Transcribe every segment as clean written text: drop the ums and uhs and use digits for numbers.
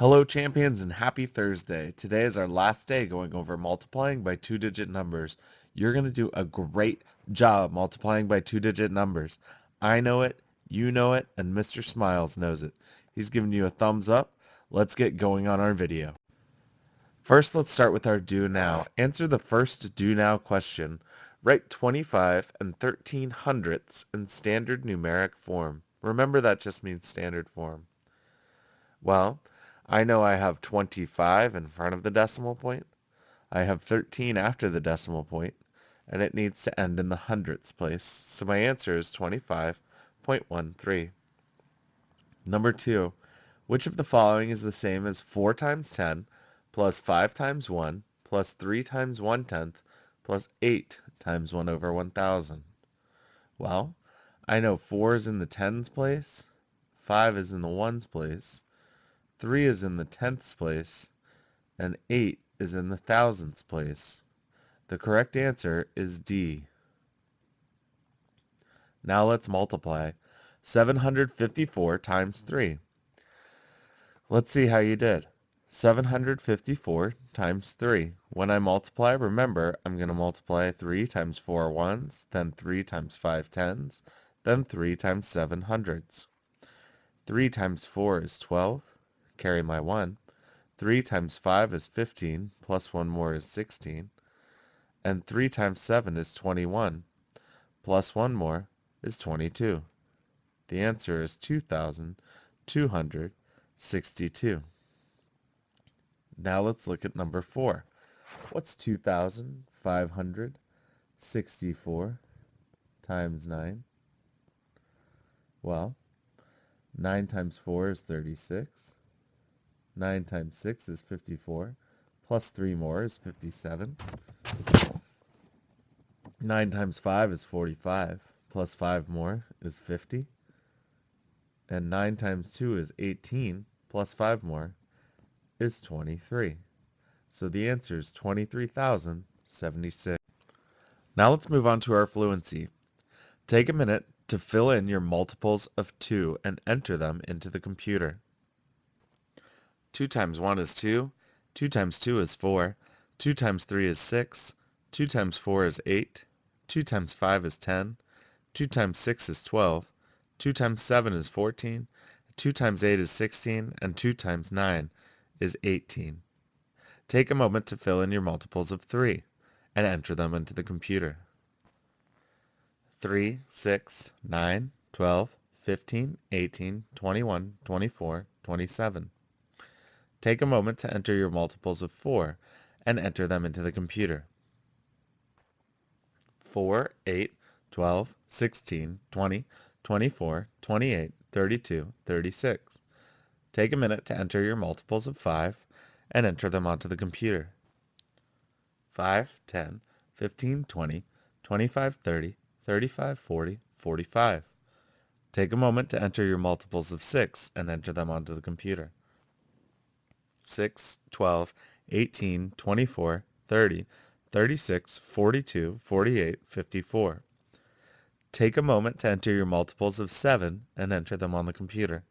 Hello champions and happy Thursday. Today is our last day going over multiplying by two-digit numbers. You're going to do a great job multiplying by two-digit numbers. I know it, you know it, and Mr. Smiles knows it. He's giving you a thumbs up. Let's get going on our video. First, let's start with our do now. Answer the first do now question. Write 25 and 13 hundredths in standard numeric form. Remember that just means standard form. Well, I know I have 25 in front of the decimal point. I have 13 after the decimal point, and it needs to end in the hundredths place. So my answer is 25.13. Number 2. Which of the following is the same as 4 times 10 plus 5 times 1 plus 3 times 1/10 plus 8 times 1 over 1000? Well, I know 4 is in the tens place, 5 is in the ones place, 3 is in the tenths place, and 8 is in the thousandths place. The correct answer is D. Now let's multiply. 754 times 3. Let's see how you did. 754 times 3. When I multiply, remember, I'm going to multiply 3 times 4 ones, then 3 times 5 tens, then 3 times 7 hundredths. 3 times 4 is 12. Carry my 1. 3 times 5 is 15, plus 1 more is 16. And 3 times 7 is 21, plus 1 more is 22. The answer is 2,262. Now let's look at number 4. What's 2,564 times 9? Well, 9 times 4 is 36. 9 times 6 is 54, plus 3 more is 57. 9 times 5 is 45, plus 5 more is 50. And 9 times 2 is 18, plus 5 more is 23. So the answer is 23,076. Now let's move on to our fluency. Take a minute to fill in your multiples of 2 and enter them into the computer. 2 times 1 is 2, 2 times 2 is 4, 2 times 3 is 6, 2 times 4 is 8, 2 times 5 is 10, 2 times 6 is 12, 2 times 7 is 14, 2 times 8 is 16, and 2 times 9 is 18. Take a moment to fill in your multiples of 3 and enter them into the computer. 3, 6, 9, 12, 15, 18, 21, 24, 27. Take a moment to enter your multiples of 4 and enter them into the computer. 4, 8, 12, 16, 20, 24, 28, 32, 36. Take a minute to enter your multiples of 5 and enter them onto the computer. 5, 10, 15, 20, 25, 30, 35, 40, 45. Take a moment to enter your multiples of 6 and enter them onto the computer. 6, 12, 18, 24, 30, 36, 42, 48, 54. Take a moment to enter your multiples of 7 and enter them on the computer.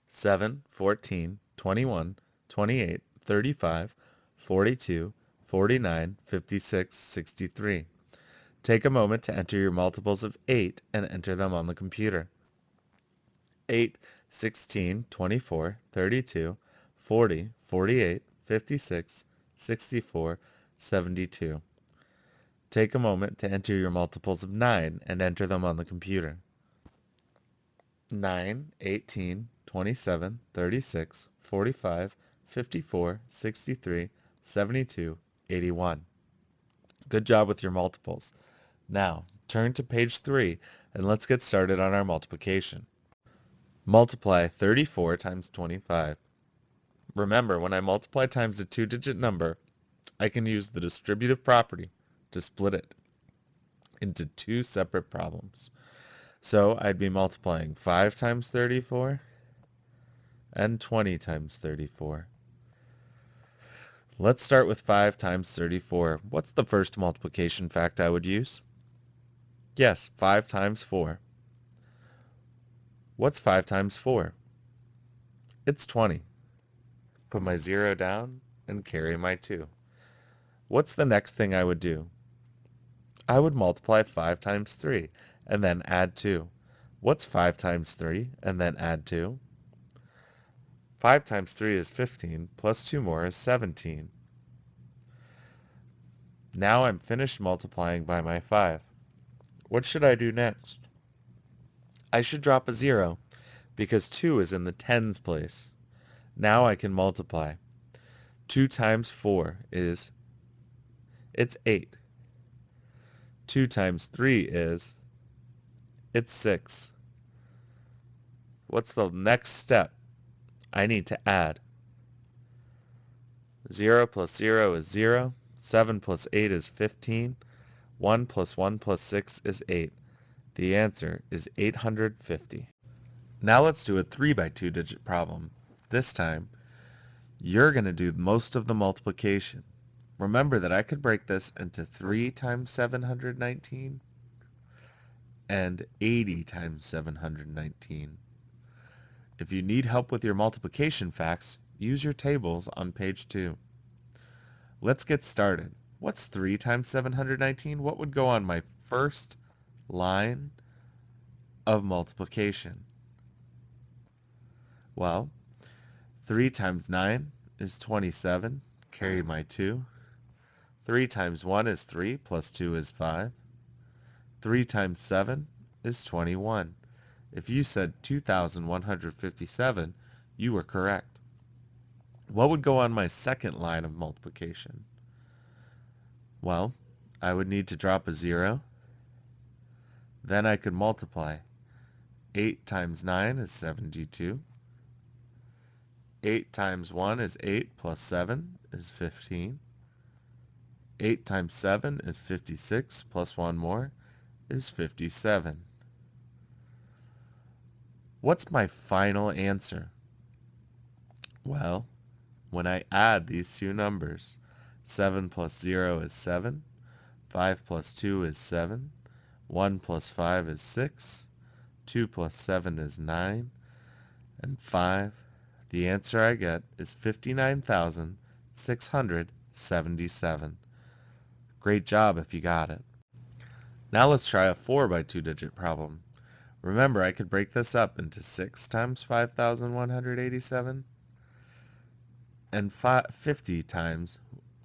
7, 14, 21, 28, 35, 42, 49, 56, 63. Take a moment to enter your multiples of 8 and enter them on the computer. 8, 16, 24, 32, 40, 48, 56, 64, 72. Take a moment to enter your multiples of 9 and enter them on the computer. 9, 18, 27, 36, 45, 54, 63, 72, 81. Good job with your multiples. Now, turn to page 3 and let's get started on our multiplication. Multiply 34 times 25. Remember, when I multiply times a two-digit number, I can use the distributive property to split it into two separate problems. So I'd be multiplying 5 times 34 and 20 times 34. Let's start with 5 times 34. What's the first multiplication fact I would use? Yes, 5 times 4. What's 5 times 4? It's 20. Put my 0 down and carry my 2. What's the next thing I would do? I would multiply 5 times 3 and then add 2. What's 5 times 3 and then add 2? 5 times 3 is 15, plus 2 more is 17. Now I'm finished multiplying by my 5. What should I do next? I should drop a 0, because 2 is in the tens place. Now I can multiply. 2 times 4 is, it's 8. 2 times 3 is, it's 6. What's the next step? I need to add. 0 plus 0 is 0. 7 plus 8 is 15. 1 plus 1 plus 6 is 8. The answer is 850. Now let's do a 3 by 2 digit problem. This time, you're going to do most of the multiplication. Remember that I could break this into 3 times 719 and 80 times 719. If you need help with your multiplication facts, use your tables on page 2. Let's get started. What's 3 times 719? What would go on my first line of multiplication? Well, 3 times 9 is 27. Carry my 2. 3 times 1 is 3, plus 2 is 5. 3 times 7 is 21. If you said 2,157, you were correct. What would go on my second line of multiplication? Well, I would need to drop a 0. Then I could multiply. 8 times 9 is 72. 8 times 1 is 8, plus 7 is 15. 8 times 7 is 56, plus 1 more is 57. What's my final answer? Well, when I add these two numbers, 7 plus 0 is 7, 5 plus 2 is 7, 1 plus 5 is 6, 2 plus 7 is 9, and 5, the answer I get is 59,677. Great job if you got it. Now let's try a 4 by 2 digit problem. Remember, I could break this up into 6 times 5,187 and 50 times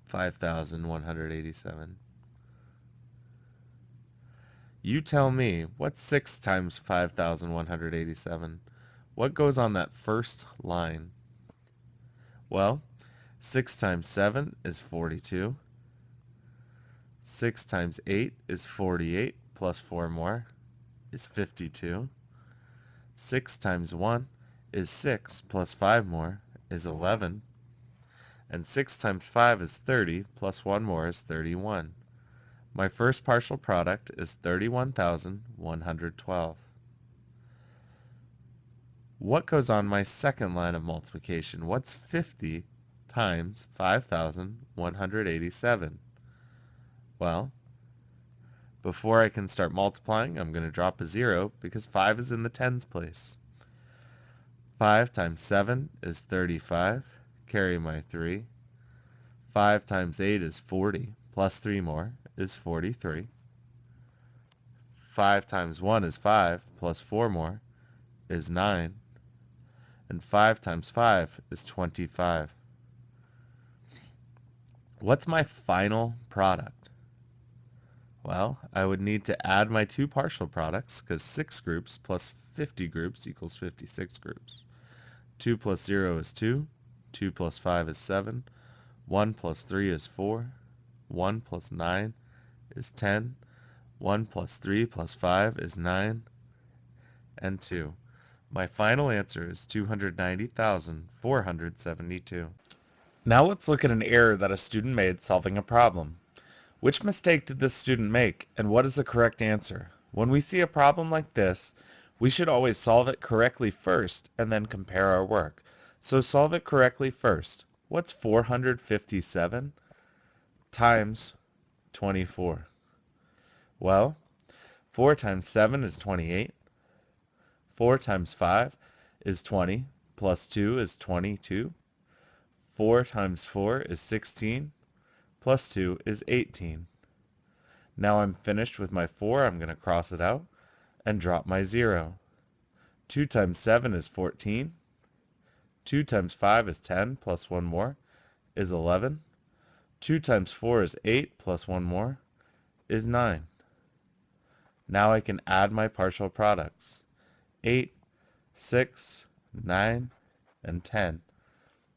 5,187. You tell me, what's 6 times 5,187? What goes on that first line? Well, 6 times 7 is 42. 6 times 8 is 48, plus 4 more is 52. 6 times 1 is 6, plus 5 more is 11. And 6 times 5 is 30, plus 1 more is 31. My first partial product is 31,112. What goes on my second line of multiplication? What's 50 times 5,187? Well, before I can start multiplying, I'm going to drop a 0 because 5 is in the tens place. 5 times 7 is 35. Carry my 3. 5 times 8 is 40, plus 3 more is 43. 5 times 1 is 5, plus 4 more is 9. And 5 times 5 is 25. What's my final product? Well, I would need to add my two partial products, because 6 groups plus 50 groups equals 56 groups. 2 plus 0 is 2. 2 plus 5 is 7. 1 plus 3 is 4. 1 plus 9 is 10. 1 plus 3 plus 5 is 9. And 2. My final answer is 290,472. Now let's look at an error that a student made solving a problem. Which mistake did this student make, and what is the correct answer? When we see a problem like this, we should always solve it correctly first and then compare our work. So solve it correctly first. What's 457 times 24? Well, 4 times 7 is 28. 4 times 5 is 20, plus 2 is 22. 4 times 4 is 16. Plus 2 is 18. Now I'm finished with my 4. I'm going to cross it out and drop my 0. 2 times 7 is 14. 2 times 5 is 10, plus 1 more is 11. 2 times 4 is 8, plus 1 more is 9. Now I can add my partial products. 8, 6, 9, and 10.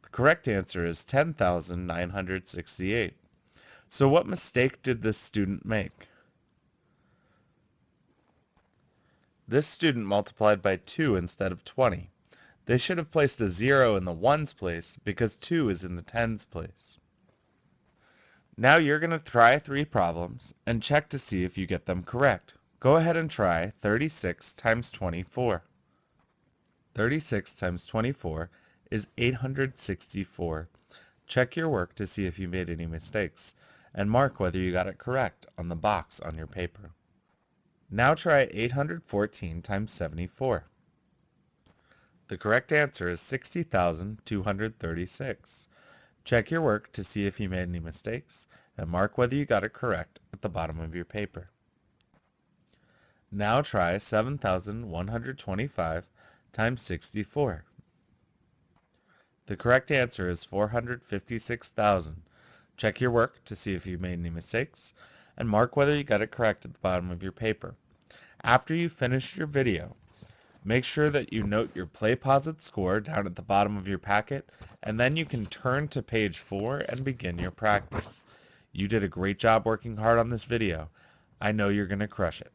The correct answer is 10,968. So what mistake did this student make? This student multiplied by 2 instead of 20. They should have placed a 0 in the ones place because 2 is in the tens place. Now you're going to try 3 problems and check to see if you get them correct. Go ahead and try 36 times 24. 36 times 24 is 864. Check your work to see if you made any mistakes, and mark whether you got it correct on the box on your paper. Now try 814 times 74. The correct answer is 60,236. Check your work to see if you made any mistakes, and mark whether you got it correct at the bottom of your paper. Now try 7,125 times 64. The correct answer is 456,000. Check your work to see if you made any mistakes, and mark whether you got it correct at the bottom of your paper. After you finish your video, make sure that you note your PlayPosit score down at the bottom of your packet, and then you can turn to page 4 and begin your practice. You did a great job working hard on this video. I know you're going to crush it.